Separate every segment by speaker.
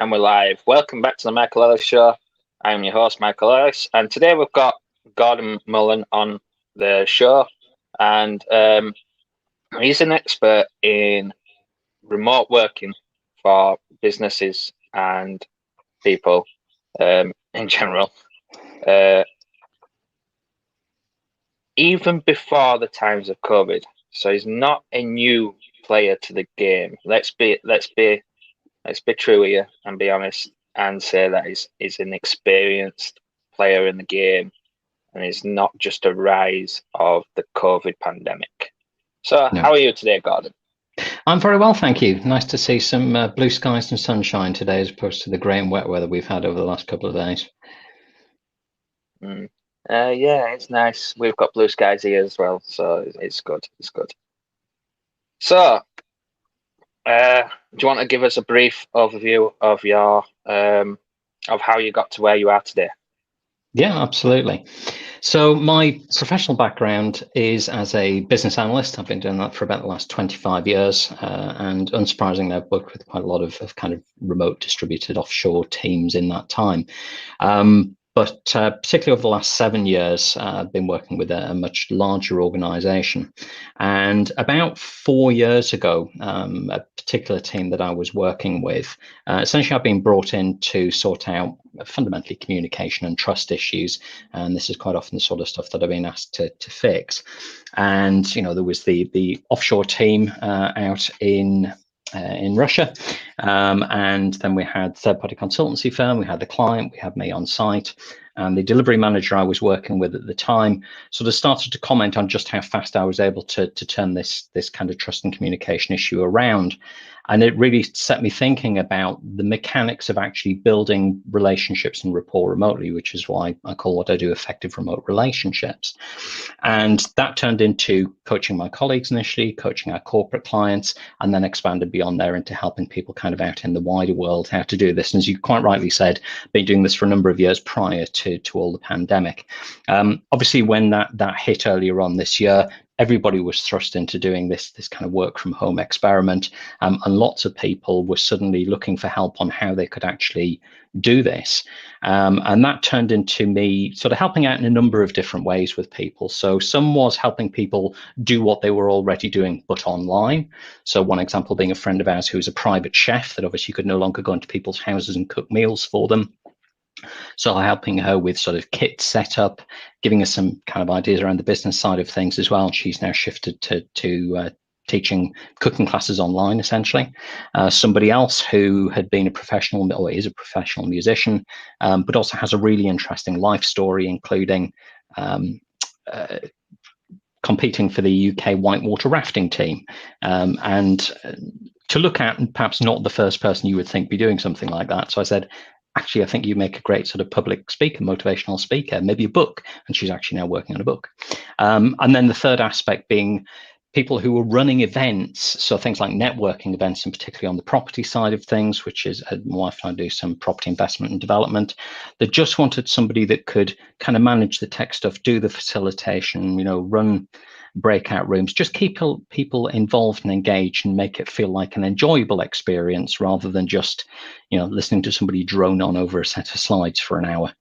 Speaker 1: And we're live. Welcome back to the Michael Ellis Show. I'm your host, Michael Ellis, and today we've got Gordon Mullan on the show, and he's an expert in remote working for businesses and people in general. Even before the times of COVID, so he's not a new player to the game. Let's be true here and be honest and say that he's an experienced player in the game and it's not just a rise of the COVID pandemic. So
Speaker 2: No.
Speaker 1: How are you today, Gordon?
Speaker 2: I'm very well, thank you. Nice to see some blue skies and sunshine today as opposed to the grey and wet weather we've had over the last couple of days.
Speaker 1: Yeah, it's nice. We've got blue skies here as well, so it's good. It's good. So, do you want to give us a brief overview of your of how you got to where you are today?
Speaker 2: Yeah, absolutely. So my professional background is as a business analyst. I've been doing that for about the last 25 years. And unsurprisingly, I've worked with quite a lot of kind of remote distributed offshore teams in that time. But particularly over the last 7 years, I've been working with a much larger organization. And about 4 years ago, a particular team that I was working with, essentially I've been brought in to sort out fundamentally communication and trust issues. And this is quite often the sort of stuff that I've been asked to fix. And, you know, there was the offshore team out in Russia. And then we had third-party consultancy firm, we had the client, we had me on site. And the delivery manager I was working with at the time sort of started to comment on just how fast I was able to turn this kind of trust and communication issue around. And it really set me thinking about the mechanics of actually building relationships and rapport remotely, which is why I call what I do effective remote relationships. And that turned into coaching my colleagues initially, coaching our corporate clients, and then expanded beyond there into helping people kind of out in the wider world how to do this. And as you quite rightly said, been doing this for a number of years prior to all the pandemic. Obviously, when that hit earlier on this year, everybody was thrust into doing this kind of work from home experiment, and lots of people were suddenly looking for help on how they could actually do this. And that turned into me sort of helping out in a number of different ways with people. So some was helping people do what they were already doing, but online. So one example being a friend of ours who was a private chef that obviously could no longer go into people's houses and cook meals for them. So helping her with sort of kit setup, giving us some kind of ideas around the business side of things as well. She's now shifted to teaching cooking classes online, essentially. Somebody else who had been a professional or is a professional musician, but also has a really interesting life story, including competing for the UK whitewater rafting team. And to look at, and perhaps not the first person you would think be doing something like that. So I said, actually, I think you make a great sort of public speaker, motivational speaker, maybe a book. And she's actually now working on a book. And then the third aspect being people who were running events, so things like networking events, and particularly on the property side of things, which is my wife and I do some property investment and development, that just wanted somebody that could kind of manage the tech stuff, do the facilitation, you know, run breakout rooms, just keep people involved and engaged and make it feel like an enjoyable experience rather than just, you know, listening to somebody drone on over a set of slides for an hour.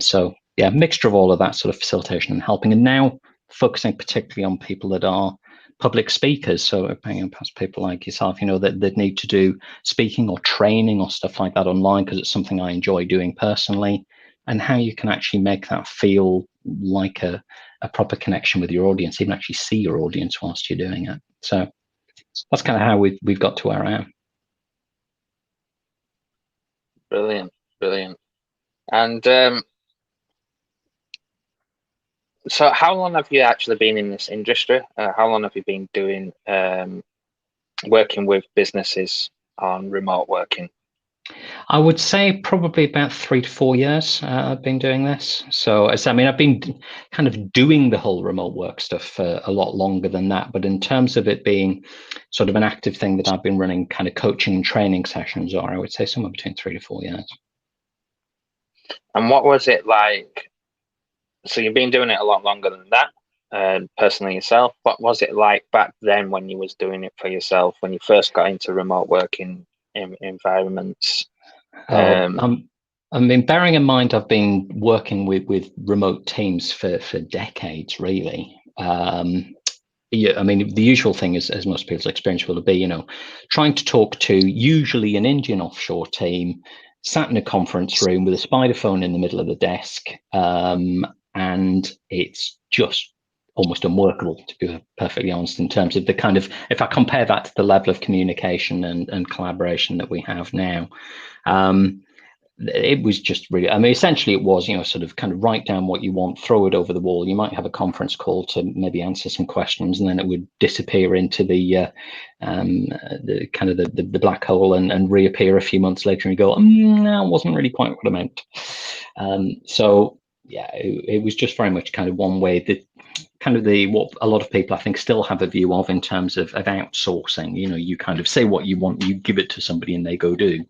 Speaker 2: So yeah, mixture of all of that sort of facilitation and helping, and now focusing particularly on people that are public speakers. So perhaps people like yourself, you know, that need to do speaking or training or stuff like that online, because it's something I enjoy doing personally, and how you can actually make that feel like a proper connection with your audience, even actually see your audience whilst you're doing it. So that's kind of how we've got to where I am.
Speaker 1: Brilliant. And so how long have you actually been in this industry? How long have you been doing working with businesses on remote working?
Speaker 2: I would say probably about 3 to 4 years I've been doing this. So I mean, I've been kind of doing the whole remote work stuff for a lot longer than that. But in terms of it being sort of an active thing that I've been running kind of coaching and training sessions, or I would say somewhere between 3 to 4 years.
Speaker 1: And what was it like? So you've been doing it a lot longer than that, personally yourself. What was it like back then when you was doing it for yourself, when you first got into remote working environments?
Speaker 2: I mean, bearing in mind, I've been working with remote teams for decades, really. Yeah, I mean, the usual thing is, as most people's experience will be, trying to talk to usually an Indian offshore team, sat in a conference room with a spider phone in the middle of the desk, and it's just almost unworkable, to be perfectly honest, in terms of the kind of, if I compare that to the level of communication and collaboration that we have now. It was just really, I mean, essentially it was, sort of kind of write down what you want, throw it over the wall. You might have a conference call to maybe answer some questions, and then it would disappear into the kind of the black hole and reappear a few months later, and you go, no, it wasn't really quite what I meant. So yeah, it was just very much kind of one way that kind of what a lot of people I think still have a view of in terms of outsourcing. You kind of say what you want, you give it to somebody, and they go do.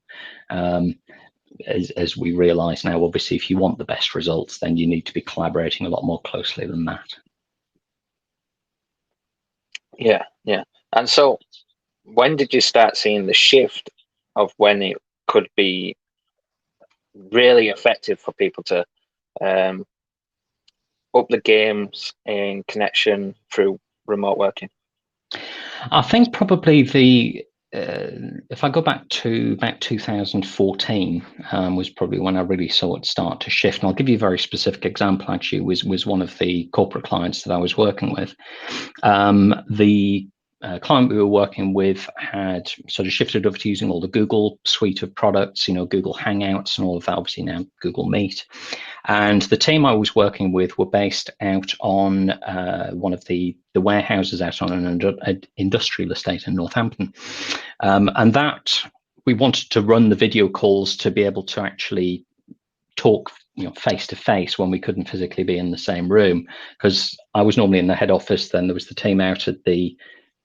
Speaker 2: As we realize now, obviously, if you want the best results, then you need to be collaborating a lot more closely than that.
Speaker 1: Yeah. And so when did you start seeing the shift of when it could be really effective for people to up the games in connection through remote working?
Speaker 2: I think probably if I go back to about 2014 was probably when I really saw it start to shift. And I'll give you a very specific example. Actually, was one of the corporate clients that I was working with. The client we were working with had sort of shifted over to using all the Google suite of products, Google Hangouts and all of that, obviously now Google Meet. And the team I was working with were based out on one of the warehouses out on an industrial estate in Northampton. And that we wanted to run the video calls to be able to actually talk face to face when we couldn't physically be in the same room, because I was normally in the head office, then there was the team out at the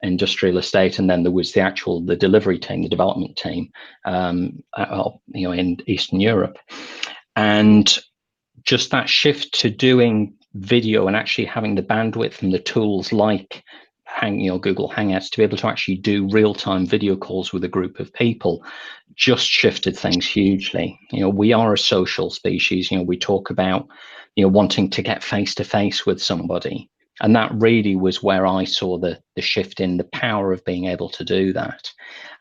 Speaker 2: industrial estate, and then there was the delivery team, the development team in Eastern Europe. And just that shift to doing video and actually having the bandwidth and the tools like Google Hangouts to be able to actually do real-time video calls with a group of people just shifted things hugely. We are a social species. We talk about wanting to get face to face with somebody, and that really was where I saw the shift in the power of being able to do that.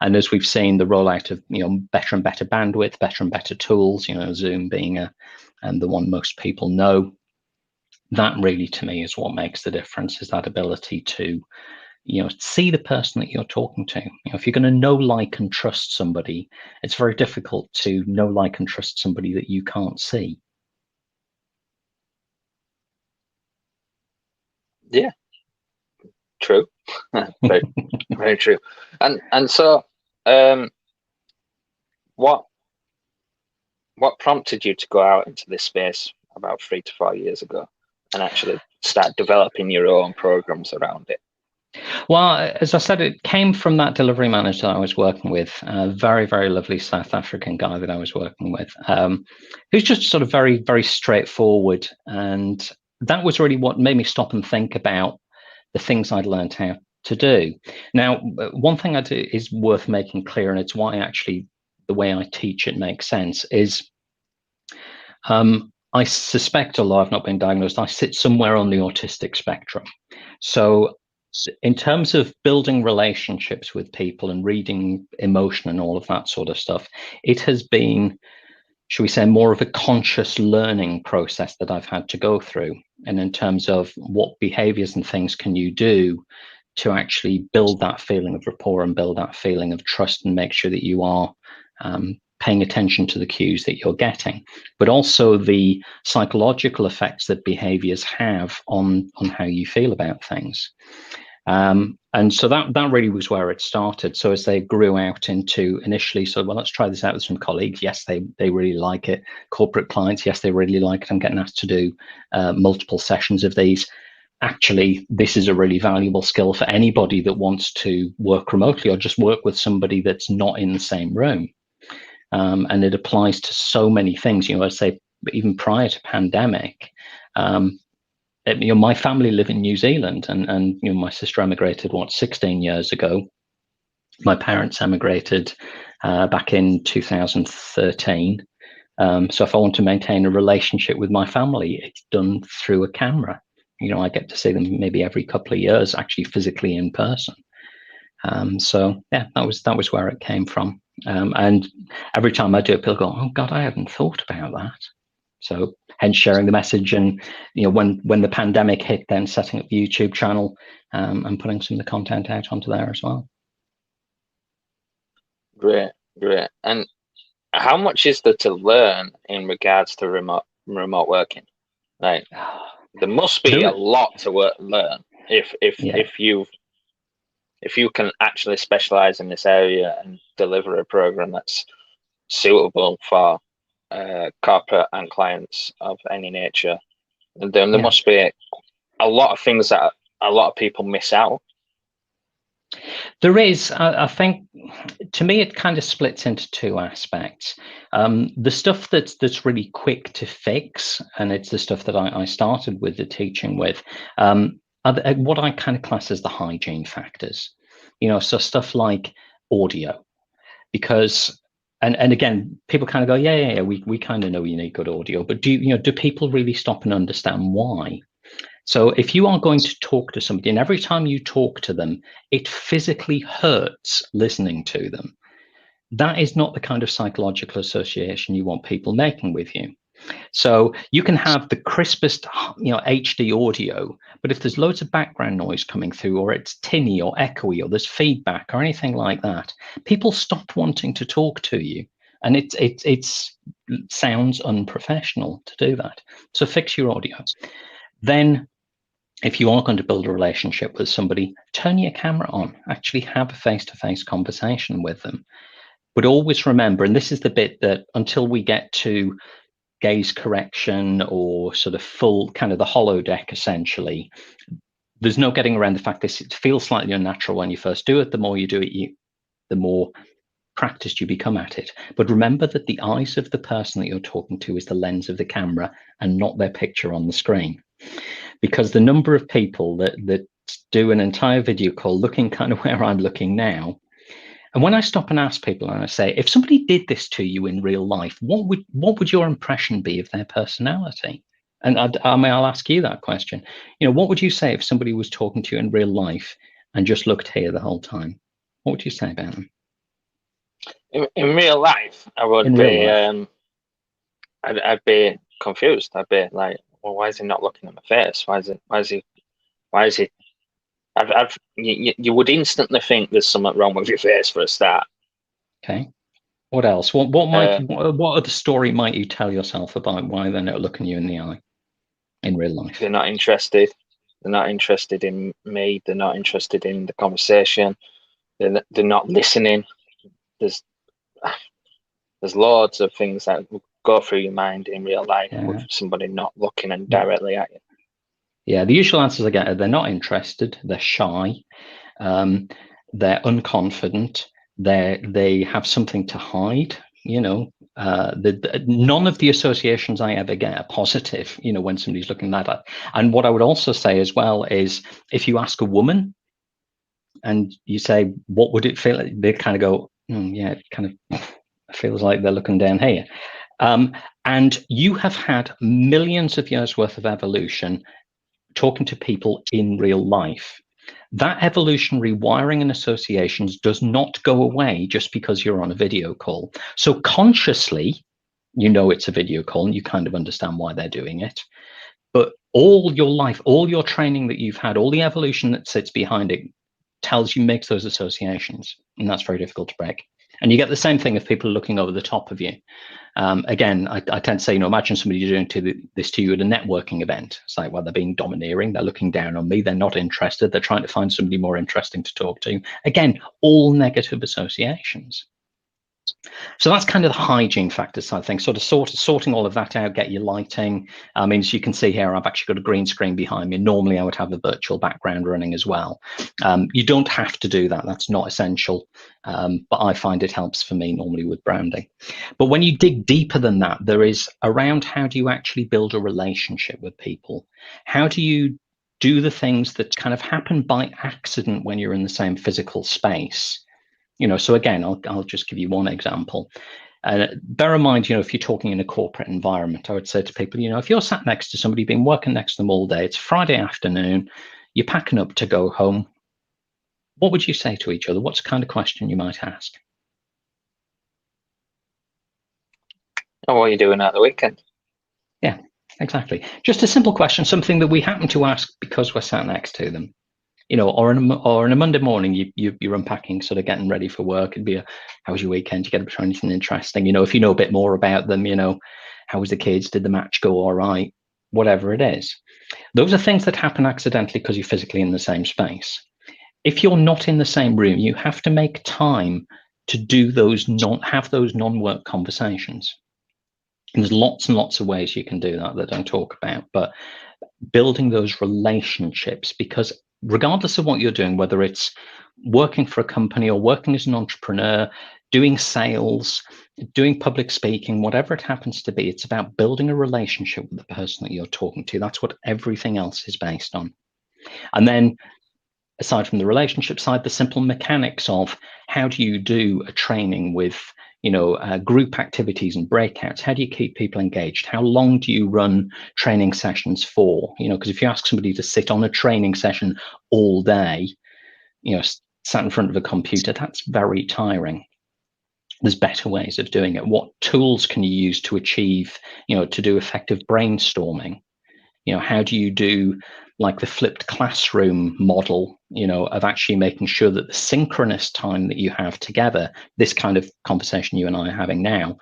Speaker 2: And as we've seen the rollout of better and better bandwidth, better and better tools, Zoom being the one most people know, that really to me is what makes the difference, is that ability to see the person that you're talking to. If you're going to know, like, and trust somebody, it's very difficult to know, like, and trust somebody that you can't see.
Speaker 1: Yeah, true. very, very true. And so what prompted you to go out into this space about 3 to 4 years ago and actually start developing your own programs around it?
Speaker 2: Well, as I said, it came from that delivery manager that I was working with, a very, very lovely South African guy that I was working with, who's just sort of very, very straightforward. And that was really what made me stop and think about the things I'd learned how to do. Now, one thing I do is worth making clear, and it's why actually the way I teach it makes sense, is I suspect, although I've not been diagnosed, I sit somewhere on the autistic spectrum. So in terms of building relationships with people and reading emotion and all of that sort of stuff, it has been, should we say, more of a conscious learning process that I've had to go through. And in terms of what behaviors and things can you do to actually build that feeling of rapport and build that feeling of trust and make sure that you are paying attention to the cues that you're getting, but also the psychological effects that behaviors have on how you feel about things. And so that really was where it started. So as they grew out into initially, so well, let's try this out with some colleagues. Yes, they really like it. Corporate clients, yes, they really like it. I'm getting asked to do multiple sessions of these. Actually, this is a really valuable skill for anybody that wants to work remotely or just work with somebody that's not in the same room. And it applies to so many things. I say even prior to pandemic, my family live in New Zealand, and my sister emigrated 16 years ago. My parents emigrated back in 2013. So if I want to maintain a relationship with my family, it's done through a camera. I get to see them maybe every couple of years, actually physically in person. So yeah, that was where it came from. And every time I do it, people go, "Oh God, I hadn't thought about that." So hence sharing the message, and when the pandemic hit, then setting up the YouTube channel and putting some of the content out onto there as well.
Speaker 1: Great. And how much is there to learn in regards to remote working? Like, there must be a lot to learn if you can actually specialize in this area and deliver a program that's suitable for corporate and clients of any nature. And then there must be a lot of things that a lot of people miss out.
Speaker 2: There is, I think, to me, it kind of splits into two aspects. The stuff that's really quick to fix, and it's the stuff that I started with the teaching with, what I kind of class as the hygiene factors. So stuff like audio, because and again, people kind of go, yeah, we kind of know you need good audio, but do people really stop and understand why? So if you are going to talk to somebody, and every time you talk to them, it physically hurts listening to them, that is not the kind of psychological association you want people making with you. So you can have the crispest, HD audio, but if there's loads of background noise coming through, or it's tinny or echoey, or there's feedback or anything like that, people stop wanting to talk to you, and it sounds unprofessional to do that. So fix your audio. Then, if you are going to build a relationship with somebody, turn your camera on, actually have a face-to-face conversation with them. But always remember, and this is the bit that until we get to gaze correction or sort of full kind of the holodeck, essentially, there's no getting around the fact this it feels slightly unnatural when you first do it. The more you do it, the more practiced you become at it. But remember that the eyes of the person that you're talking to is the lens of the camera and not their picture on the screen. Because the number of people that do an entire video call looking kind of where I'm looking now, and when I stop and ask people and I say, if somebody did this to you in real life, what would your impression be of their personality? And I'll ask you that question. What would you say if somebody was talking to you in real life and just looked here the whole time? What would you say about them?
Speaker 1: In real life, I would be I'd be confused. I'd be like, well, why is he not looking at my face? Why is he? You would instantly think there's something wrong with your face for a start.
Speaker 2: Okay. What else? What other story might you tell yourself about why they're not looking you in the eye in real life?
Speaker 1: They're not interested. They're not interested in me. They're not interested in the conversation. They're not listening. There's loads of things that go through your mind in real life with somebody not looking and directly at you.
Speaker 2: Yeah, the usual answers I get are they're not interested, they're shy, they're unconfident, they have something to hide. None of the associations I ever get are positive, when somebody's looking at that. And what I would also say as well is, if you ask a woman and you say, what would it feel like? They kind of go, yeah, it kind of feels like they're looking down here. And you have had millions of years worth of evolution talking to people in real life. That evolutionary wiring and associations does not go away just because you're on a video call. So consciously, it's a video call and you kind of understand why they're doing it. But all your life, all your training that you've had, all the evolution that sits behind it makes those associations. And that's very difficult to break. And you get the same thing if people are looking over the top of you. Again, I tend to say, imagine somebody doing this to you at a networking event. It's like, well, they're being domineering. They're looking down on me. They're not interested. They're trying to find somebody more interesting to talk to. Again, all negative associations. So that's kind of the hygiene factor side of things, sort of sorting all of that out, get your lighting. I mean, as you can see here, I've actually got a green screen behind me. Normally, I would have a virtual background running as well. You don't have to do that. That's not essential. But I find it helps for me normally with branding. But when you dig deeper than that, there is around how do you actually build a relationship with people? How do you do the things that kind of happen by accident when you're in the same physical space? So again, I'll just give you one example. Bear in mind, if you're talking in a corporate environment, I would say to people, if you're sat next to somebody, been working next to them all day, it's Friday afternoon, you're packing up to go home, what would you say to each other? What's the kind of question you might ask?
Speaker 1: Oh, what are you doing at the weekend?
Speaker 2: Yeah, exactly. Just a simple question, something that we happen to ask because we're sat next to them. Or on a Monday morning, you're unpacking, sort of getting ready for work. It'd be how was your weekend? You get up to anything interesting? If you know a bit more about them, how was the kids? Did the match go all right? Whatever it is. Those are things that happen accidentally because you're physically in the same space. If you're not in the same room, you have to make time to do have those non-work conversations. And there's lots and lots of ways you can do that I don't talk about, but building those relationships, because regardless of what you're doing, whether it's working for a company or working as an entrepreneur, doing sales, doing public speaking, whatever it happens to be, it's about building a relationship with the person that you're talking to. That's what everything else is based on. And then aside from the relationship side, the simple mechanics of how do you do a training with group activities and breakouts? How do you keep people engaged? How long do you run training sessions for? Because if you ask somebody to sit on a training session all day, sat in front of a computer, that's very tiring. There's better ways of doing it. What tools can you use to achieve, to do effective brainstorming? How do you do like the flipped classroom model, of actually making sure that the synchronous time that you have together, this kind of conversation you and I are having now,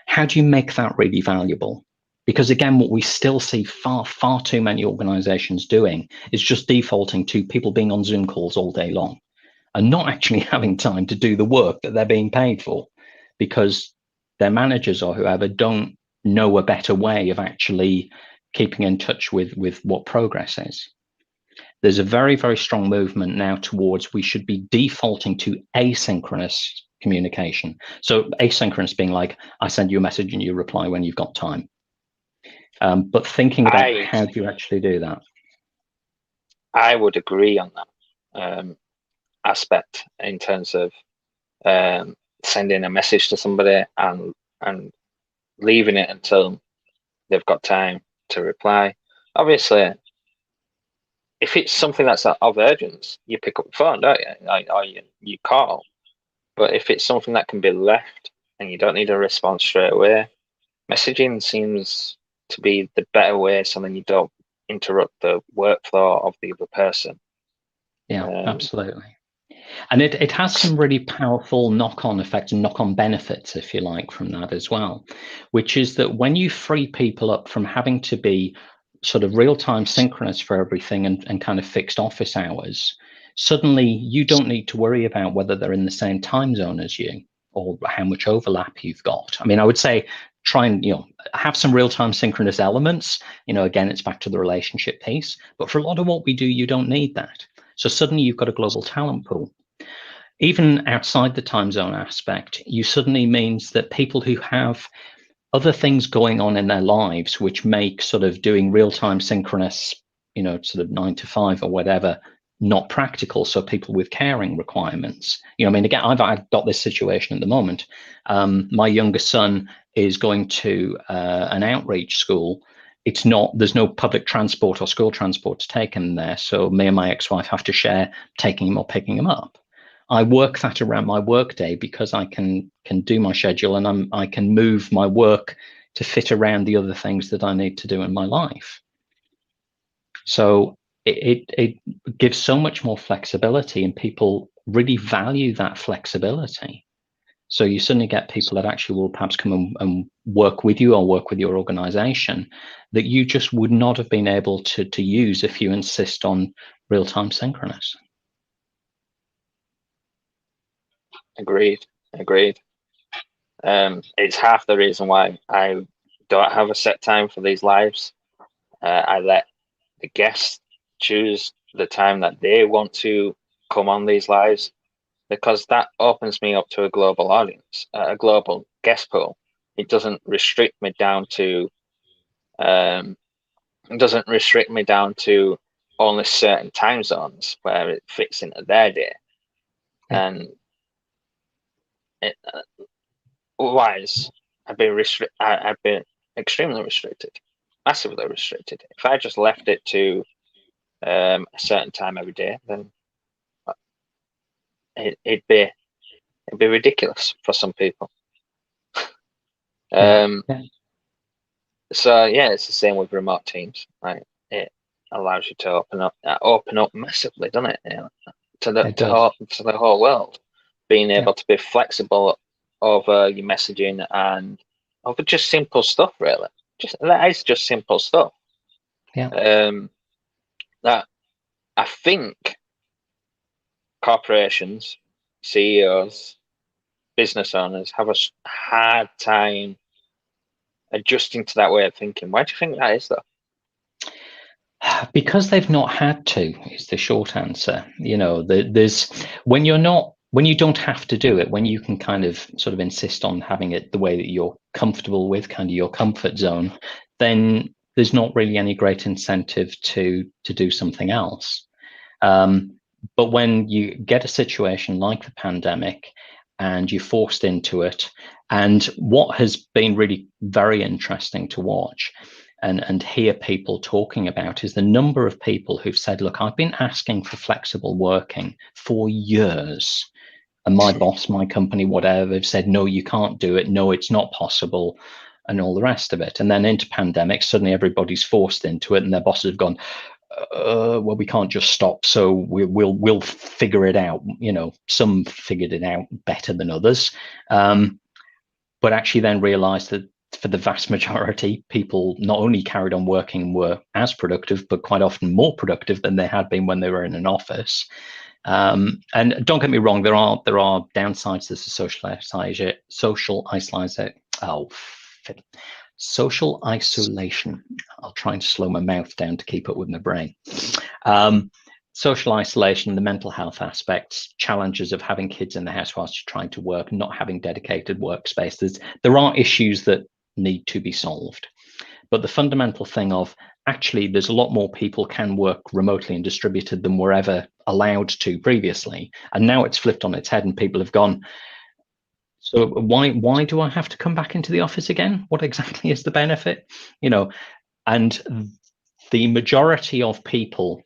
Speaker 2: how do you make that really valuable? Because again, what we still see far, far too many organizations doing is just defaulting to people being on Zoom calls all day long and not actually having time to do the work that they're being paid for, because their managers or whoever don't know a better way of actually keeping in touch with what progress is. There's a very, very strong movement now towards we should be defaulting to asynchronous communication. So asynchronous being like, I send you a message and you reply when you've got time. But thinking about how do you actually do that?
Speaker 1: I would agree on that aspect in terms of sending a message to somebody and leaving it until they've got time to reply. Obviously, if it's something that's of urgence, you pick up the phone, don't you? Or you call. But if it's something that can be left and you don't need a response straight away, messaging seems to be the better way, so then you don't interrupt the workflow of the other person.
Speaker 2: Yeah, absolutely. And it has some really powerful knock-on effects and knock-on benefits, if you like, from that as well, which is that when you free people up from having to be sort of real-time synchronous for everything and kind of fixed office hours, suddenly you don't need to worry about whether they're in the same time zone as you or how much overlap you've got. I mean, I would say try and have some real-time synchronous elements. Again, it's back to the relationship piece, but for a lot of what we do, you don't need that. So suddenly you've got a global talent pool. Even outside the time zone aspect, you suddenly means that people who have other things going on in their lives, which make sort of doing real-time synchronous, sort of 9 to 5 or whatever, not practical. So people with caring requirements, I mean, again, I've got this situation at the moment. My youngest son is going to an outreach school. There's no public transport or school transport to take him there. So me and my ex-wife have to share taking him or picking him up. I work that around my work day because I can do my schedule and I can move my work to fit around the other things that I need to do in my life. So it gives so much more flexibility, and people really value that flexibility. So you suddenly get people that actually will perhaps come and work with you or work with your organization that you just would not have been able to use if you insist on real-time synchronous.
Speaker 1: Agreed. It's half the reason why I don't have a set time for these lives. I let the guests choose the time that they want to come on these lives, because that opens me up to a global audience, a global guest pool. It doesn't restrict me down to only certain time zones where it fits into their day.
Speaker 2: Yeah.
Speaker 1: And Otherwise, I've been extremely restricted, massively restricted. If I just left it to a certain time every day, then it'd be ridiculous for some people.
Speaker 2: Yeah.
Speaker 1: So yeah, it's the same with remote teams. Right, it allows you to open up massively, doesn't it? To
Speaker 2: It does.
Speaker 1: to the whole world, being
Speaker 2: Yeah.
Speaker 1: able to be flexible over your messaging and over just simple stuff, really. That is just simple stuff.
Speaker 2: Yeah.
Speaker 1: That I think corporations, CEOs, business owners have a hard time adjusting to that way of thinking. Why do you think that is, though?
Speaker 2: Because they've not had to, is the short answer. There's when you don't have to do it, when you can kind of sort of insist on having it the way that you're comfortable with, kind of your comfort zone, then there's not really any great incentive to do something else. But when you get a situation like the pandemic and you're forced into it, and what has been really very interesting to watch and hear people talking about is the number of people who've said, look, I've been asking for flexible working for years. And my boss, my company, whatever, have said, no, you can't do it. No, it's not possible. And all the rest of it. And then into pandemic, suddenly everybody's forced into it and their bosses have gone, well, we can't just stop. So we'll figure it out. Some figured it out better than others. But actually then realized that for the vast majority, people not only carried on working and were as productive, but quite often more productive than they had been when they were in an office. And don't get me wrong, there are downsides to the social isolation. I'll try and slow my mouth down to keep up with my brain. Social isolation, the mental health aspects, challenges of having kids in the house whilst you're trying to work, not having dedicated workspaces. There are issues that need to be solved. But the fundamental thing of actually there's a lot more people can work remotely and distributed than were ever allowed to previously. And now it's flipped on its head and people have gone, so why do I have to come back into the office again? What exactly is the benefit? And the majority of people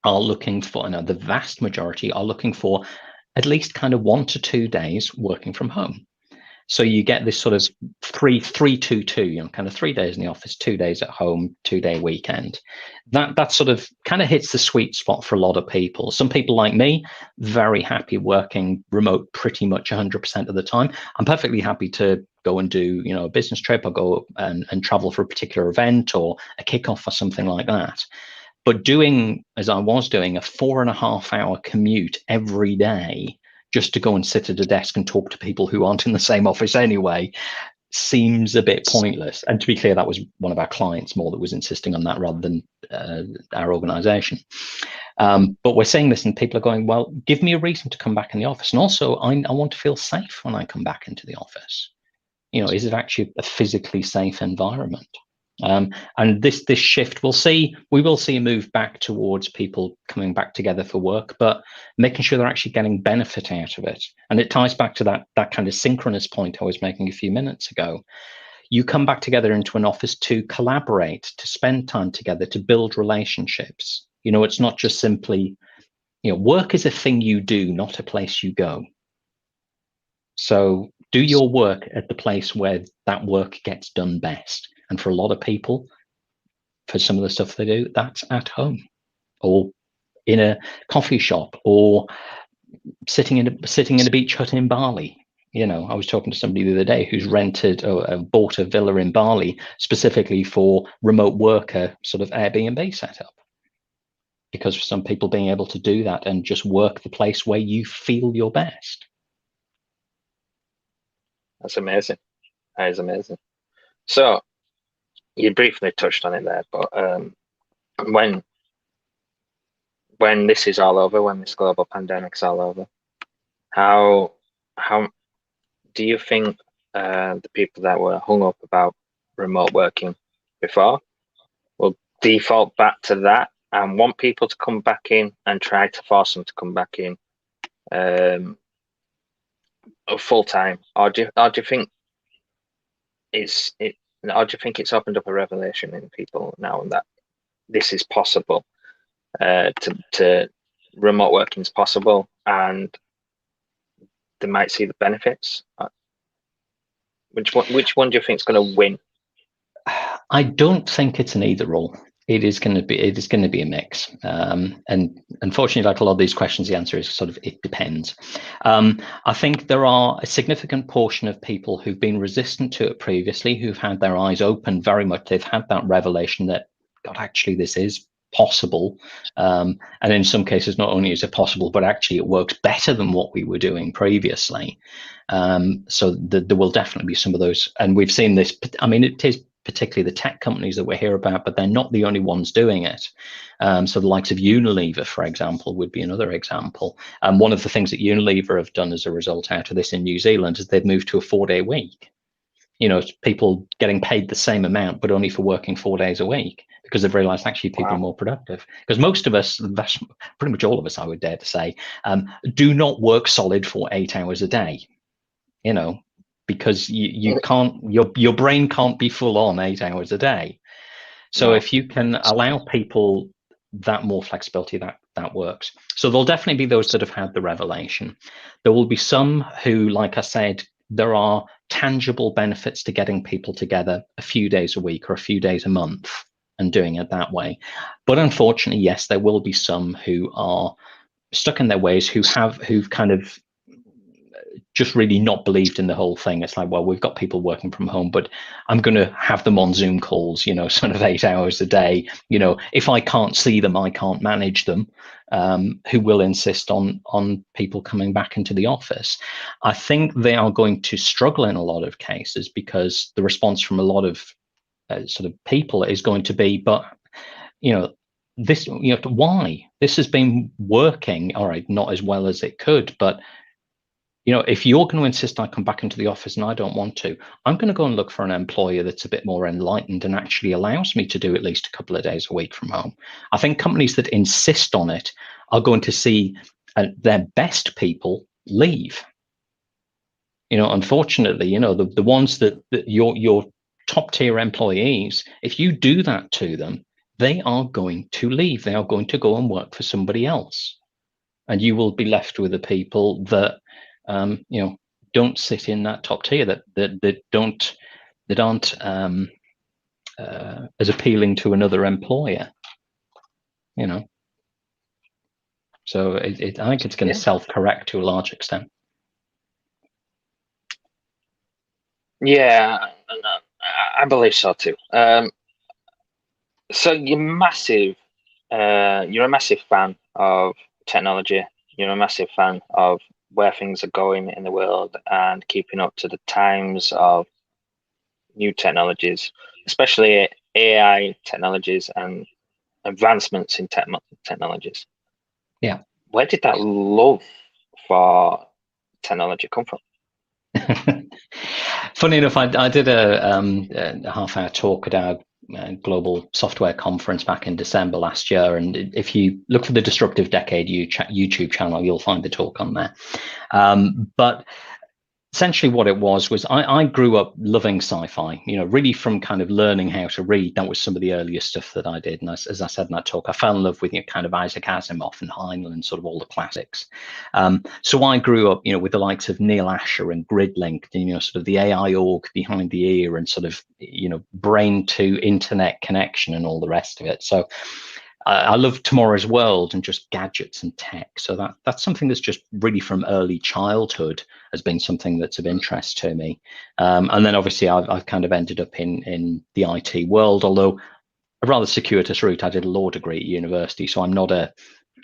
Speaker 2: are looking for, the vast majority are looking for at least kind of 1 to 2 days working from home. So you get this sort of 3-2-2, kind of 3 days in the office, 2 days at home, 2-day weekend. That sort of kind of hits the sweet spot for a lot of people. Some people like me, very happy working remote pretty much 100% of the time. I'm perfectly happy to go and do, a business trip or go and travel for a particular event or a kickoff or something like that. But doing, as I was doing, a 4.5-hour commute every day just to go and sit at a desk and talk to people who aren't in the same office anyway seems a bit pointless. And to be clear, that was one of our clients more that was insisting on that rather than our organization. But we're saying this and people are going, well, give me a reason to come back in the office. And also, I want to feel safe when I come back into the office. Is it actually a physically safe environment? And this shift, we will see a move back towards people coming back together for work, but making sure they're actually getting benefit out of it. And it ties back to that kind of synchronous point I was making a few minutes ago. You come back together into an office to collaborate, to spend time together, to build relationships. It's not just simply, work is a thing you do, not a place you go. So do your work at the place where that work gets done best. And for a lot of people, for some of the stuff they do, that's at home or in a coffee shop or sitting in a beach hut in Bali. I was talking to somebody the other day who's rented or bought a villa in Bali specifically for remote worker sort of Airbnb setup. Because for some people, being able to do that and just work the place where you feel your best.
Speaker 1: That's amazing. That is amazing. So you briefly touched on it there, but when this is all over, when this global pandemic's all over, how do you think the people that were hung up about remote working before will default back to that and want people to come back in and try to force them to come back in, full time, or do you think it's it, or do you think it's opened up a revelation in people now that this is possible, to remote working is possible, and they might see the benefits? Which one do you think is going to win?
Speaker 2: I don't think it's an either or. It is going to be a mix. And unfortunately, like a lot of these questions, the answer is sort of it depends. I think there are a significant portion of people who've been resistant to it previously, who've had their eyes open very much. They've had that revelation that, God, actually, this is possible. And in some cases, not only is it possible, but actually it works better than what we were doing previously. So there will definitely be some of those. And we've seen this. I mean, it is particularly the tech companies that we hear about, but they're not the only ones doing it. So the likes of Unilever, for example, would be another example. One of the things that Unilever have done as a result out of this in New Zealand is they've moved to a 4-day week. People getting paid the same amount, but only for working 4 days a week, because they've realized actually people are more productive. Because most of us, pretty much all of us, I would dare to say, do not work solid for 8 hours a day. Because you can't, your brain can't be full on 8 hours a day. So if you can allow people that more flexibility, that works. So there'll definitely be those that have had the revelation. There will be some who, like I said, there are tangible benefits to getting people together a few days a week or a few days a month and doing it that way. But unfortunately, yes, there will be some who are stuck in their ways, who've kind of just really not believed in the whole thing. It's like, well, we've got people working from home, but I'm going to have them on Zoom calls, sort of 8 hours a day. If I can't see them, I can't manage them. Who will insist on people coming back into the office? I think they are going to struggle in a lot of cases, because the response from a lot of sort of people is going to be, but this, why? This has been working, all right, not as well as it could, but if you're going to insist I come back into the office and I don't want to, I'm going to go and look for an employer that's a bit more enlightened and actually allows me to do at least a couple of days a week from home. I think companies that insist on it are going to see their best people leave. Unfortunately, the ones that your top tier employees, if you do that to them, they are going to leave. They are going to go and work for somebody else. And you will be left with the people that don't sit in that top tier, that aren't as appealing to another employer. So I think it's going to self-correct to a large extent.
Speaker 1: Yeah, I believe so too. So you're a massive fan of technology. You're a massive fan of where things are going in the world and keeping up to the times of new technologies, especially AI technologies and advancements in technologies.
Speaker 2: Yeah.
Speaker 1: Where did that love for technology come from?
Speaker 2: Funny enough, I did a half-hour talk at our global software conference back in December last year, and if you look for the Disruptive Decade YouTube channel, you'll find the talk on there. But essentially what it was I grew up loving sci-fi, really from kind of learning how to read. That was some of the earliest stuff that I did. And as I said in that talk, I fell in love with kind of Isaac Asimov and Heinlein and sort of all the classics. So I grew up, with the likes of Neil Asher and Gridlink, and, sort of the AI org behind the ear and sort of, brain to internet connection and all the rest of it. So I love tomorrow's world and just gadgets and tech. So that's something that's just really from early childhood has been something that's of interest to me. And then obviously I've kind of ended up in the IT world, although a rather circuitous route. I did a law degree at university, so I'm not a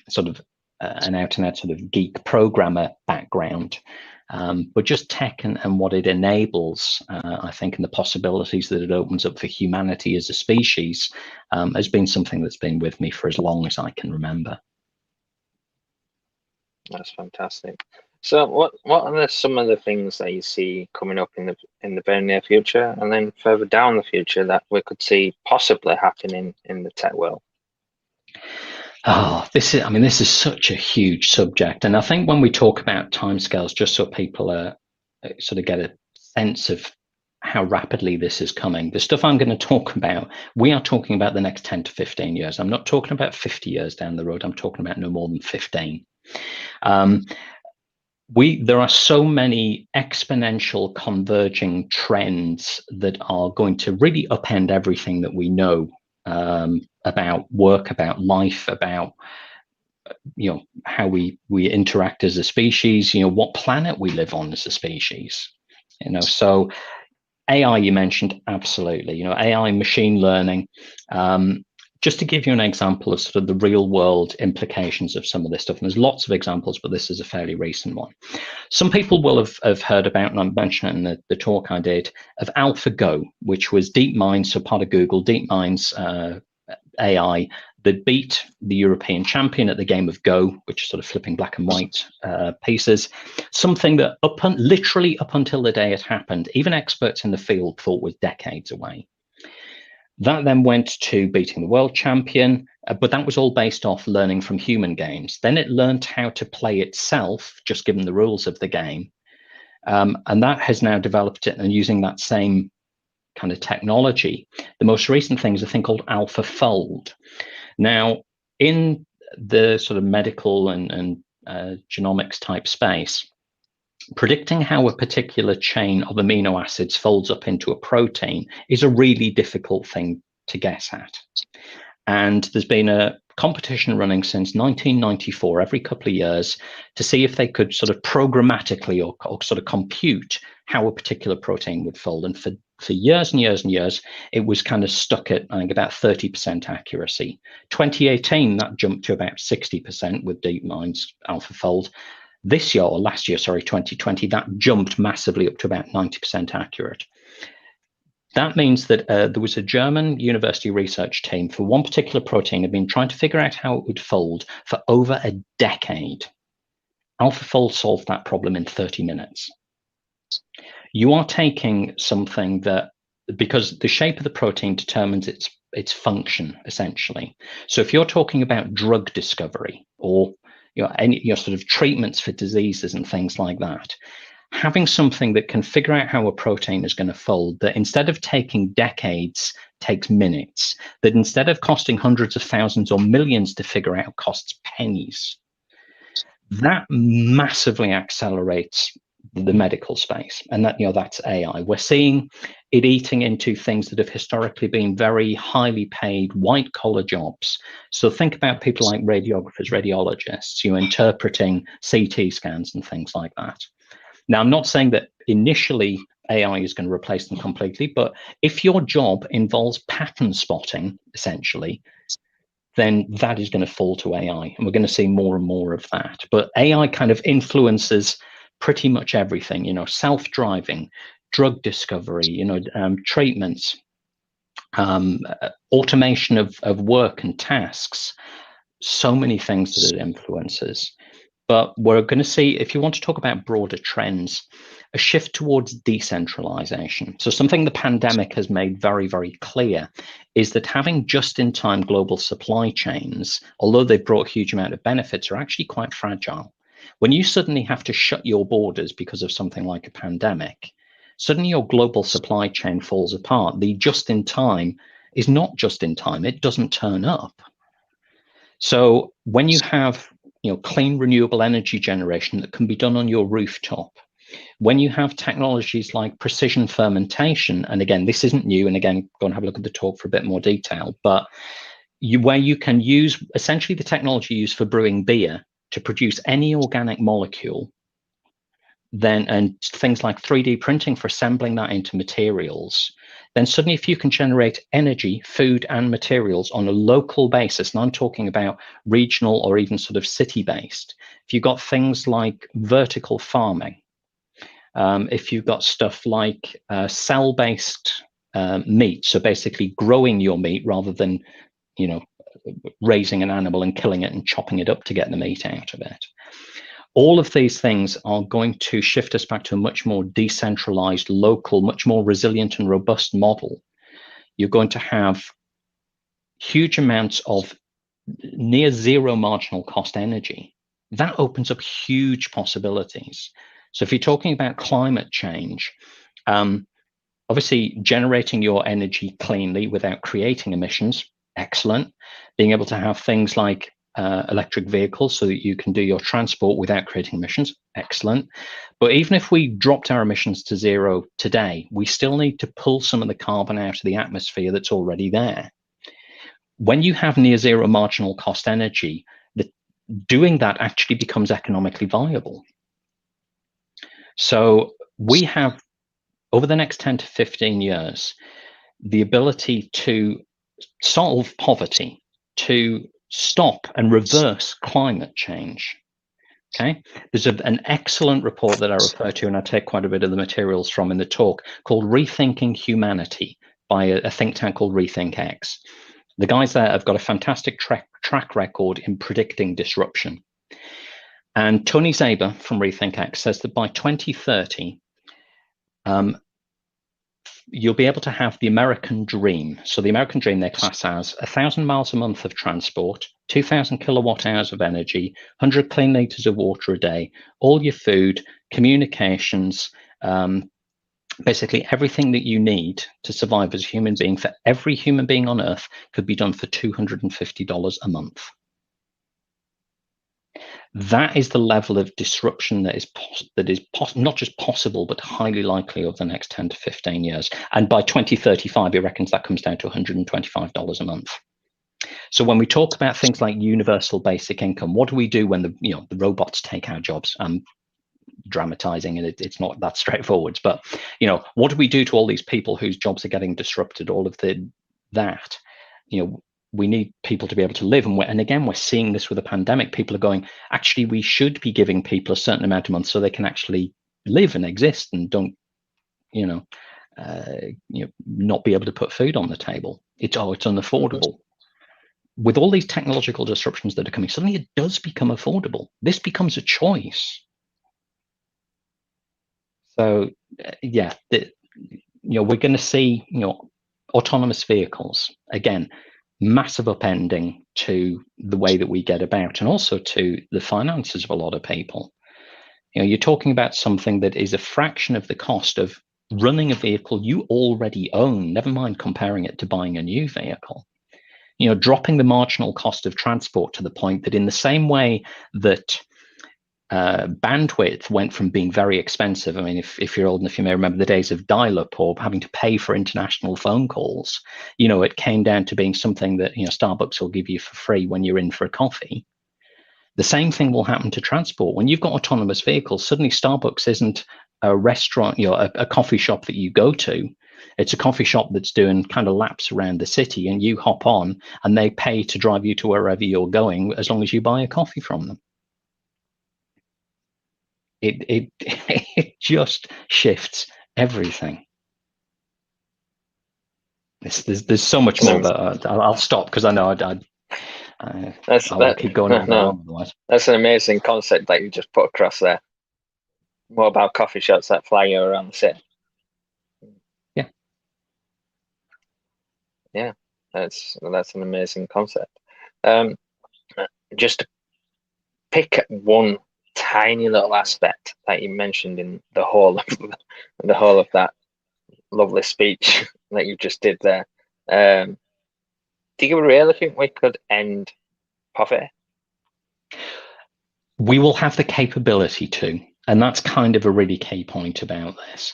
Speaker 2: sort of an out and out sort of geek programmer background. But just tech and what it enables, I think, and the possibilities that it opens up for humanity as a species has been something that's been with me for as long as I can remember.
Speaker 1: That's fantastic. So what are some of the things that you see coming up in the very near future, and then further down the future, that we could see possibly happening in the tech world?
Speaker 2: Oh, this is such a huge subject. And I think when we talk about timescales, just so people are sort of get a sense of how rapidly this is coming. The stuff I'm going to talk about, we are talking about the next 10 to 15 years. I'm not talking about 50 years down the road. I'm talking about no more than 15. There are so many exponential converging trends that are going to really upend everything that we know about work, about life, about how we interact as a species, what planet we live on as a species. So AI, you mentioned, absolutely. AI, machine learning. Just to give you an example of sort of the real world implications of some of this stuff, and there's lots of examples, but this is a fairly recent one. Some people will have heard about, and I mentioned it in the talk I did, of AlphaGo, which was DeepMind's, so part of Google, DeepMind's AI that beat the European champion at the game of Go, which is sort of flipping black and white pieces. Something that literally up until the day it happened, even experts in the field thought was decades away. That then went to beating the world champion, but that was all based off learning from human games. Then it learned how to play itself, just given the rules of the game. And that has now developed it, and using that same kind of technology. The most recent thing is a thing called AlphaFold. Now, in the sort of medical and genomics type space, predicting how a particular chain of amino acids folds up into a protein is a really difficult thing to guess at. And there's been a competition running since 1994, every couple of years, to see if they could sort of programmatically or sort of compute how a particular protein would fold. And for years and years and years, it was kind of stuck at, I think, about 30% accuracy. 2018, that jumped to about 60% with DeepMind's AlphaFold. This year, or last year, sorry, 2020, that jumped massively up to about 90% accurate. That means that there was a German university research team for one particular protein had been trying to figure out how it would fold for over a decade. AlphaFold solved that problem in 30 minutes. You are taking something that, because the shape of the protein determines its function, essentially. So if you're talking about drug discovery or any sort of treatments for diseases and things like that, having something that can figure out how a protein is going to fold, that instead of taking decades, takes minutes, that instead of costing hundreds of thousands or millions to figure out, costs pennies, that massively accelerates the medical space. And that's AI. We're seeing it eating into things that have historically been very highly paid white collar jobs. So think about people like radiographers, radiologists, interpreting CT scans and things like that. Now, I'm not saying that initially AI is going to replace them completely, but if your job involves pattern spotting, essentially, then that is going to fall to AI. And we're going to see more and more of that. But AI kind of influences pretty much everything, self-driving, drug discovery, treatments, automation of work and tasks, so many things that it influences. But we're going to see, if you want to talk about broader trends, a shift towards decentralization. So something the pandemic has made very, very clear is that having just-in-time global supply chains, although they've brought a huge amount of benefits, are actually quite fragile. When you suddenly have to shut your borders because of something like a pandemic, suddenly your global supply chain falls apart. The just-in-time is not just-in-time. It doesn't turn up. So when you have clean renewable energy generation that can be done on your rooftop, when you have technologies like precision fermentation, and again, this isn't new, and again, go and have a look at the talk for a bit more detail, but where you can use essentially the technology used for brewing beer to produce any organic molecule, then, and things like 3D printing for assembling that into materials, then suddenly if you can generate energy, food, and materials on a local basis, and I'm talking about regional or even sort of city-based, if you've got things like vertical farming, if you've got stuff like cell-based meat, so basically growing your meat rather than, raising an animal and killing it and chopping it up to get the meat out of it. All of these things are going to shift us back to a much more decentralized, local, much more resilient and robust model. You're going to have huge amounts of near zero marginal cost energy. That opens up huge possibilities. So if you're talking about climate change, obviously generating your energy cleanly without creating emissions, excellent. Being able to have things like electric vehicles so that you can do your transport without creating emissions, excellent. But even if we dropped our emissions to zero today, we still need to pull some of the carbon out of the atmosphere that's already there. When you have near zero marginal cost energy, doing that actually becomes economically viable. So we have, over the next 10 to 15 years, the ability to solve poverty, to stop and reverse climate change. Okay, there's an excellent report that I refer to, and I take quite a bit of the materials from in the talk, called Rethinking Humanity by a think tank called Rethink X. The guys there have got a fantastic track record in predicting disruption. And Tony Zaber from Rethink X says that by 2030, you'll be able to have the American dream. So the American dream they class as 1,000 miles a month of transport, 2,000 kilowatt hours of energy, 100 clean liters of water a day, all your food, communications, basically everything that you need to survive as a human being for every human being on Earth could be done for $250 a month. That is the level of disruption that is not just possible, but highly likely over the next 10 to 15 years. And by 2035, he reckons that comes down to $125 a month. So when we talk about things like universal basic income, what do we do when the robots take our jobs? I'm dramatizing, and it's not that straightforward. But what do we do to all these people whose jobs are getting disrupted? All of that. We need people to be able to live. And again, we're seeing this with the pandemic. People are going, actually, we should be giving people a certain amount a month so they can actually live and exist and don't, not be able to put food on the table. It's unaffordable. With all these technological disruptions that are coming, suddenly it does become affordable. This becomes a choice. So, we're going to see, autonomous vehicles again. Massive upending to the way that we get about, and also to the finances of a lot of people. You're talking about something that is a fraction of the cost of running a vehicle you already own, never mind comparing it to buying a new vehicle. Dropping the marginal cost of transport to the point that in the same way that bandwidth went from being very expensive. I mean, if you're old enough, you may remember the days of dial-up or having to pay for international phone calls. It came down to being something that Starbucks will give you for free when you're in for a coffee. The same thing will happen to transport. When you've got autonomous vehicles, suddenly Starbucks isn't a restaurant, a coffee shop that you go to. It's a coffee shop that's doing kind of laps around the city, and you hop on and they pay to drive you to wherever you're going as long as you buy a coffee from them. It just shifts everything. There's so much more, but I'll stop because I know I'll keep going on. Otherwise.
Speaker 1: That's an amazing concept that you just put across there. What about coffee shops that fly you around the city? Yeah, that's an amazing concept. Just to pick one tiny little aspect that you mentioned in the whole of that lovely speech that you just did there. Do you really think we could end poverty?
Speaker 2: We will have the capability to, and that's kind of a really key point about this,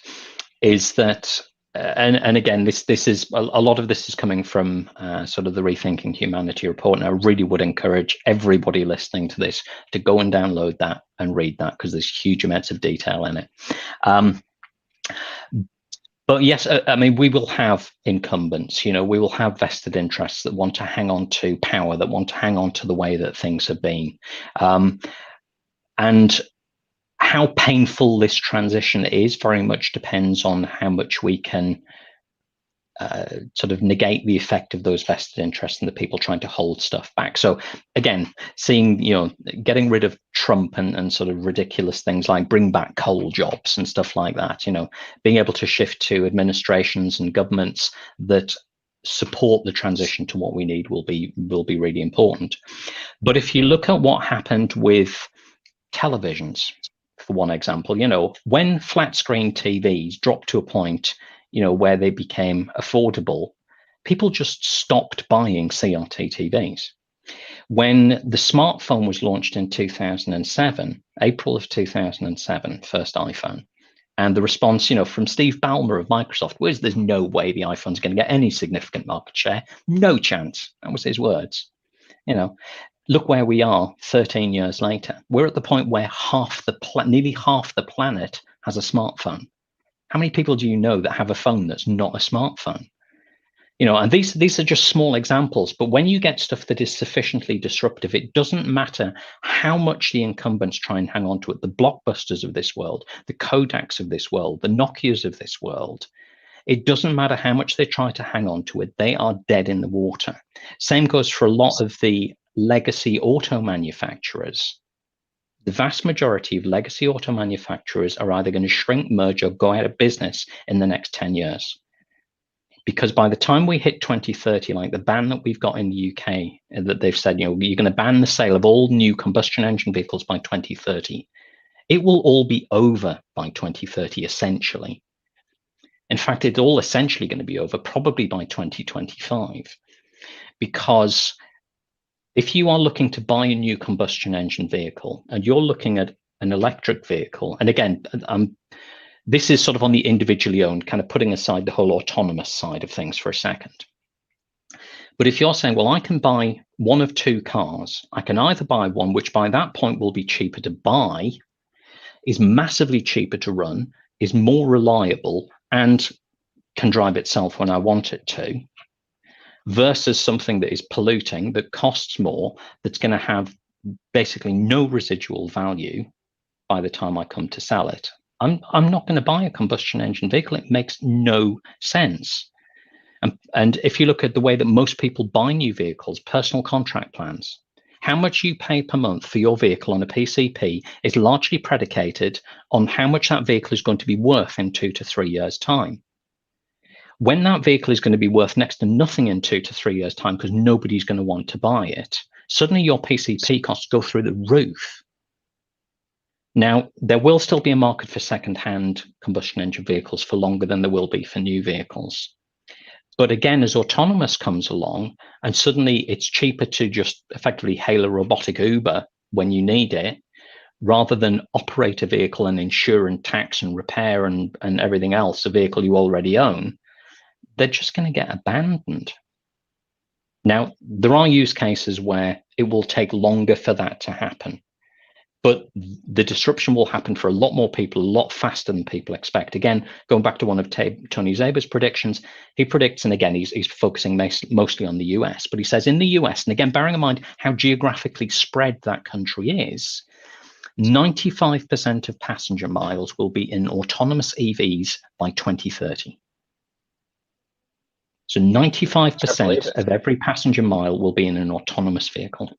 Speaker 2: is that and again, this is a lot of this is coming from sort of the Rethinking Humanity report, and I really would encourage everybody listening to this to go and download that and read that, because there's huge amounts of detail in it. But yes, I mean, we will have incumbents, we will have vested interests that want to hang on to power, that want to hang on to the way that things have been. And how painful this transition is very much depends on how much we can sort of negate the effect of those vested interests and the people trying to hold stuff back. So again, seeing, getting rid of Trump and sort of ridiculous things like bring back coal jobs and stuff like that, being able to shift to administrations and governments that support the transition to what we need will be really important. But if you look at what happened with televisions, for one example, when flat screen TVs dropped to a point, where they became affordable, people just stopped buying CRT TVs. When the smartphone was launched in 2007, April of 2007, first iPhone, and the response, from Steve Ballmer of Microsoft was, there's no way the iPhone's going to get any significant market share. No chance. That was his words. Look where we are 13 years later. We're at the point where nearly half the planet has a smartphone. How many people do you know that have a phone that's not a smartphone? And these are just small examples, but when you get stuff that is sufficiently disruptive, it doesn't matter how much the incumbents try and hang on to it, the Blockbusters of this world, the Kodaks of this world, the Nokias of this world. It doesn't matter how much they try to hang on to it, they are dead in the water. Same goes for a lot of the legacy auto manufacturers. The vast majority of legacy auto manufacturers are either going to shrink, merge, or go out of business in the next 10 years. Because by the time we hit 2030, like the ban that we've got in the UK, that they've said, you're going to ban the sale of all new combustion engine vehicles by 2030, it will all be over by 2030, essentially. In fact, it's all essentially going to be over probably by 2025. Because if you are looking to buy a new combustion engine vehicle and you're looking at an electric vehicle, and again, this is sort of on the individually owned, kind of putting aside the whole autonomous side of things for a second. But if you're saying, well, I can buy one of two cars, I can either buy one, which by that point will be cheaper to buy, is massively cheaper to run, is more reliable, and can drive itself when I want it to, versus something that is polluting, that costs more, that's going to have basically no residual value by the time I come to sell it. I'm not going to buy a combustion engine vehicle. It makes no sense. And if you look at the way that most people buy new vehicles, personal contract plans, how much you pay per month for your vehicle on a PCP is largely predicated on how much that vehicle is going to be worth in 2 to 3 years' time. When that vehicle is going to be worth next to nothing in 2 to 3 years' time because nobody's going to want to buy it, suddenly your PCP costs go through the roof. Now, there will still be a market for second-hand combustion engine vehicles for longer than there will be for new vehicles. But again, as autonomous comes along, and suddenly it's cheaper to just effectively hail a robotic Uber when you need it, rather than operate a vehicle and insure and tax and repair and everything else, a vehicle you already own, they're just going to get abandoned. Now, there are use cases where it will take longer for that to happen. But the disruption will happen for a lot more people, a lot faster than people expect. Again, going back to one of Tony Zaber's predictions, he predicts, and again, he's focusing mostly on the US, but he says in the US, and again, bearing in mind how geographically spread that country is, 95% of passenger miles will be in autonomous EVs by 2030. So 95% of every passenger mile will be in an autonomous vehicle.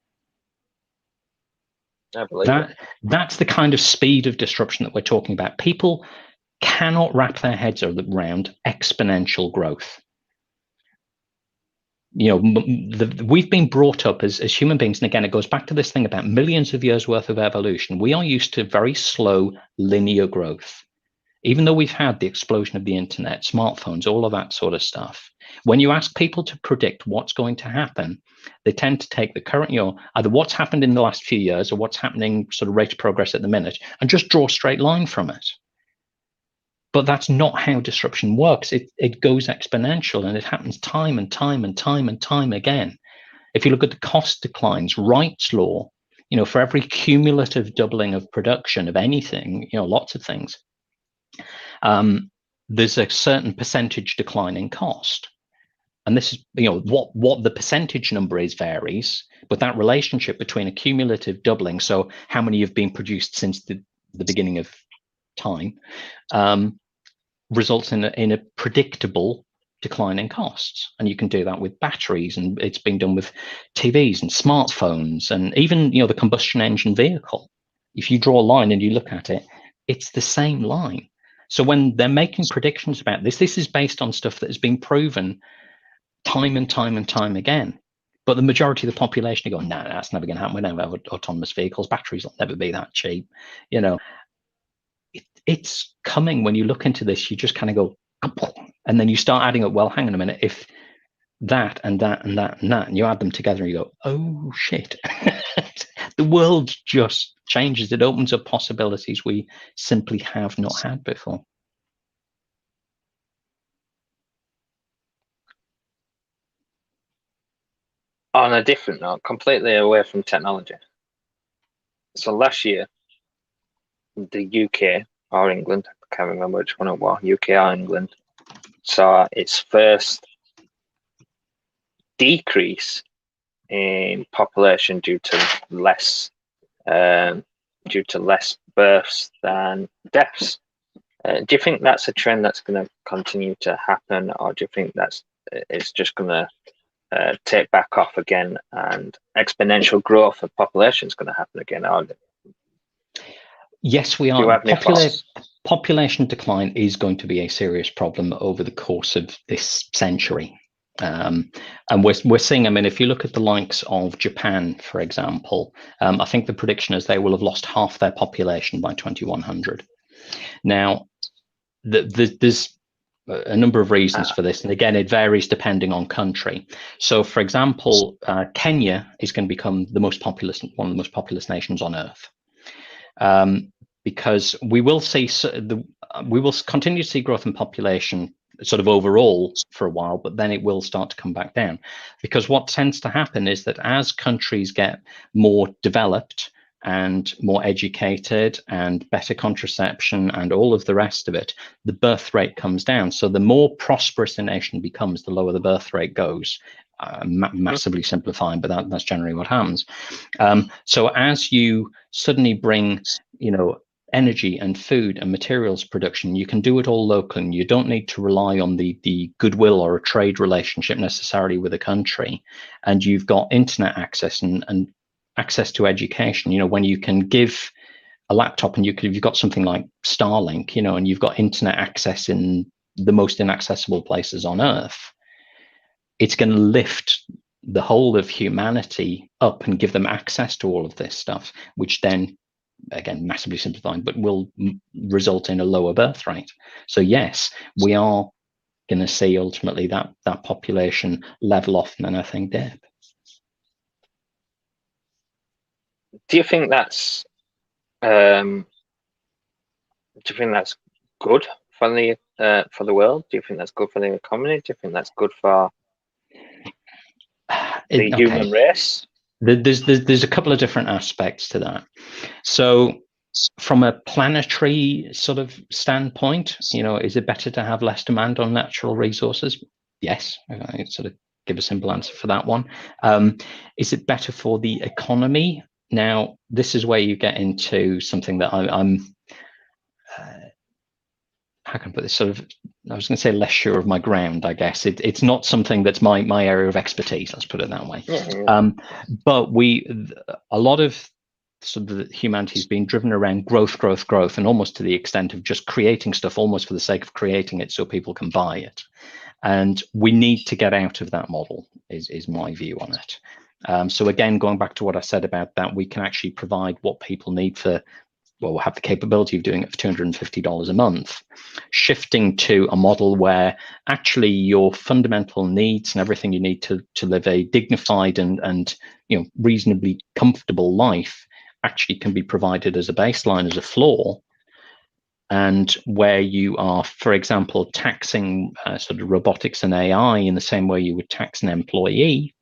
Speaker 2: That's the kind of speed of disruption that we're talking about. People cannot wrap their heads around exponential growth. We've been brought up as human beings, and again, it goes back to this thing about millions of years worth of evolution. We are used to very slow linear growth. Even though we've had the explosion of the internet, smartphones, all of that sort of stuff, when you ask people to predict what's going to happen, they tend to take the current, either what's happened in the last few years or what's happening sort of rate of progress at the minute, and just draw a straight line from it. But that's not how disruption works. It goes exponential, and it happens time and time and time and time again. If you look at the cost declines, Wright's law, for every cumulative doubling of production of anything, lots of things, there's a certain percentage decline in cost. And this is, what the percentage number is varies, but that relationship between a cumulative doubling, so how many have been produced since the beginning of time, results in a predictable decline in costs. And you can do that with batteries, and it's been done with TVs and smartphones, and even, the combustion engine vehicle. If you draw a line and you look at it, it's the same line. So when they're making predictions about this is based on stuff that has been proven time and time and time again. But the majority of the population are going, no, that's never going to happen. We don't have autonomous vehicles. Batteries will never be that cheap. it's coming. When you look into this, you just kind of go, and then you start adding up, well, hang on a minute, if that and that and that and that, and you add them together and you go, oh shit. The world just changes. It opens up possibilities we simply have not had before.
Speaker 1: On a different note, completely away from technology. So last year, the UK or England, I can't remember which one it was, UK or England, saw its first decrease in population due to less births than deaths. Do you think that's a trend that's going to continue to happen, or do you think it's just going to take back off again, and exponential growth of population is going to happen again?
Speaker 2: Yes, we are. Population decline is going to be a serious problem over the course of this century. And we're seeing, I mean, if you look at the likes of Japan, for example, I think the prediction is they will have lost half their population by 2100. Now, there's a number of reasons for this, and again, it varies depending on country. So, for example, Kenya is going to become one of the most populous nations on Earth, because we will continue to see growth in population sort of overall for a while, but then it will start to come back down, because what tends to happen is that as countries get more developed and more educated and better contraception and all of the rest of it, the birth rate comes down. So the more prosperous a nation becomes, the lower the birth rate goes. Massively simplifying, but that's generally what happens. So as you suddenly bring, energy and food and materials production, you can do it all locally, and you don't need to rely on the goodwill or a trade relationship necessarily with a country. And you've got internet access and access to education. When you can give a laptop and you've got something like Starlink, and you've got internet access in the most inaccessible places on Earth, it's going to lift the whole of humanity up and give them access to all of this stuff, which then, again, massively simplifying, but will result in a lower birth rate. So yes, we are going to see ultimately that population level off and then I think dip.
Speaker 1: Do you think that's good for the world? Do you think that's good for the economy? Do you think that's good for the human race?
Speaker 2: There's a couple of different aspects to that. So from a planetary sort of standpoint, is it better to have less demand on natural resources? Yes, I sort of give a simple answer for that one. Is it better for the economy? Now, this is where you get into something that I'm how can I put this, I was going to say less sure of my ground, I guess. It's not something that's my area of expertise, let's put it that way. Yeah. But a lot of sort of humanity has been driven around growth, and almost to the extent of just creating stuff almost for the sake of creating it so people can buy it. And we need to get out of that model, is my view on it. So again, going back to what I said about that, we can actually provide what people need we'll have the capability of doing it for $250 a month, shifting to a model where actually your fundamental needs and everything you need to live a dignified and reasonably comfortable life actually can be provided as a baseline, as a floor, and where you are, for example, taxing sort of robotics and AI in the same way you would tax an employee.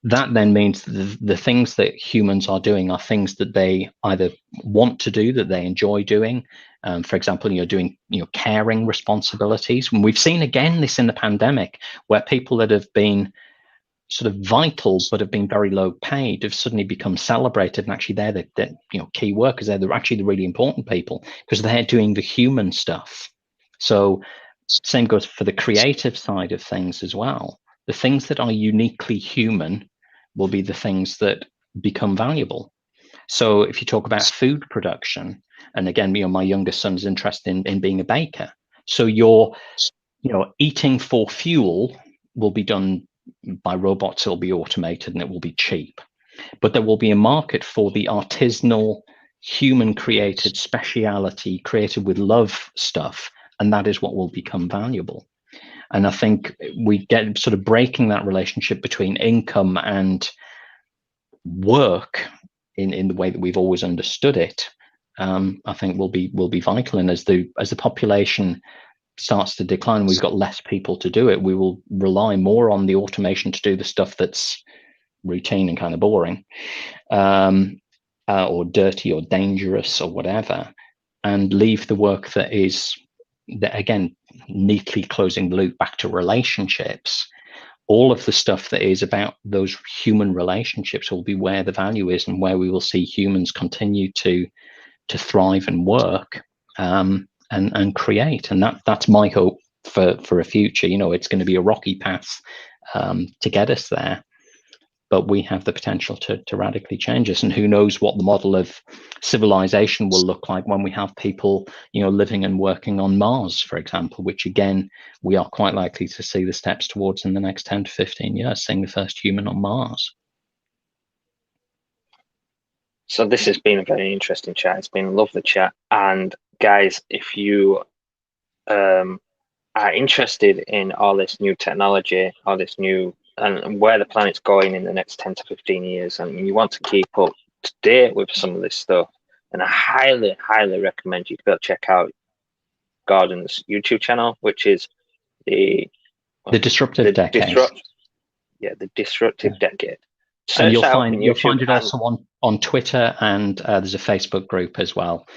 Speaker 2: That then means the things that humans are doing are things that they either want to do, that they enjoy doing. For example, doing caring responsibilities. And we've seen again this in the pandemic, where people that have been sort of vital but have been very low paid have suddenly become celebrated, and actually they're the key workers. They're actually the really important people because they're doing the human stuff. So same goes for the creative side of things as well. The things that are uniquely human will be the things that become valuable. So if you talk about food production, and again, my youngest son's interested in being a baker. So your, eating for fuel will be done by robots. It'll be automated and it will be cheap. But there will be a market for the artisanal human created speciality, created with love stuff, and that is what will become valuable. And I think we get sort of breaking that relationship between income and work in the way that we've always understood it. I think will be vital. And as the population starts to decline, we've got less people to do it, we will rely more on the automation to do the stuff that's routine and kind of boring, or dirty or dangerous or whatever, and leave the work that is, that again, neatly closing the loop back to relationships. All of the stuff that is about those human relationships will be where the value is, and where we will see humans continue to thrive and work, and create. And that's my hope for a future. It's going to be a rocky path to get us there, but we have the potential to radically change us. And who knows what the model of civilization will look like when we have people, living and working on Mars, for example, which again, we are quite likely to see the steps towards in the next 10 to 15 years, seeing the first human on Mars.
Speaker 1: So this has been a very interesting chat. It's been a lovely chat. And guys, if you are interested in all this new technology, all this new, and where the planet's going in the next 10 to 15 years, and you want to keep up to date with some of this stuff, and I highly, highly recommend you go check out Gordon's YouTube channel, which is the
Speaker 2: Disruptive Decade.
Speaker 1: The Disruptive Decade. Search
Speaker 2: and you'll
Speaker 1: that
Speaker 2: find it
Speaker 1: and
Speaker 2: also on Twitter, and there's a Facebook group as well.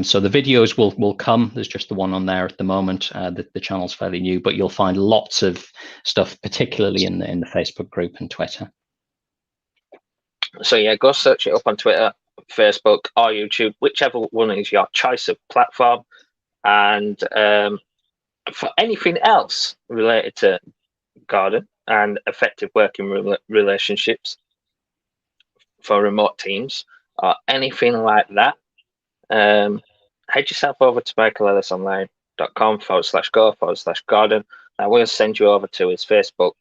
Speaker 2: So the videos will come. There's just the one on there at the moment. The channel's fairly new, but you'll find lots of stuff, particularly in the Facebook group and Twitter.
Speaker 1: So yeah, go search it up on Twitter, Facebook, or YouTube, whichever one is your choice of platform. And for anything else related to Gordon and effective working relationships for remote teams, or anything like that, head yourself over to michaelellisonline.com/go/Gordon. I will send you over to his Facebook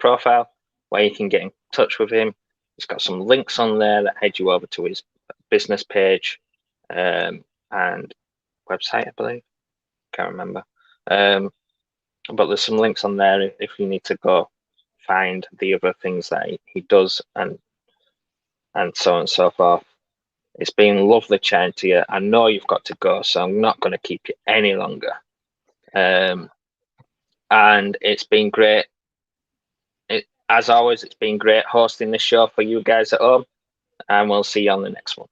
Speaker 1: profile where you can get in touch with him. He's got some links on there that head you over to his business page and website, I believe. Can't remember. But there's some links on there if you need to go find the other things that he does, and so on and so forth. It's been lovely chatting to you. I know you've got to go, so I'm not going to keep you any longer. And it's been great. As always, it's been great hosting this show for you guys at home, and we'll see you on the next one.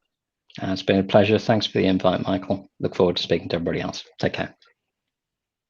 Speaker 2: It's been a pleasure. Thanks for the invite, Michael. Look forward to speaking to everybody else. Take care.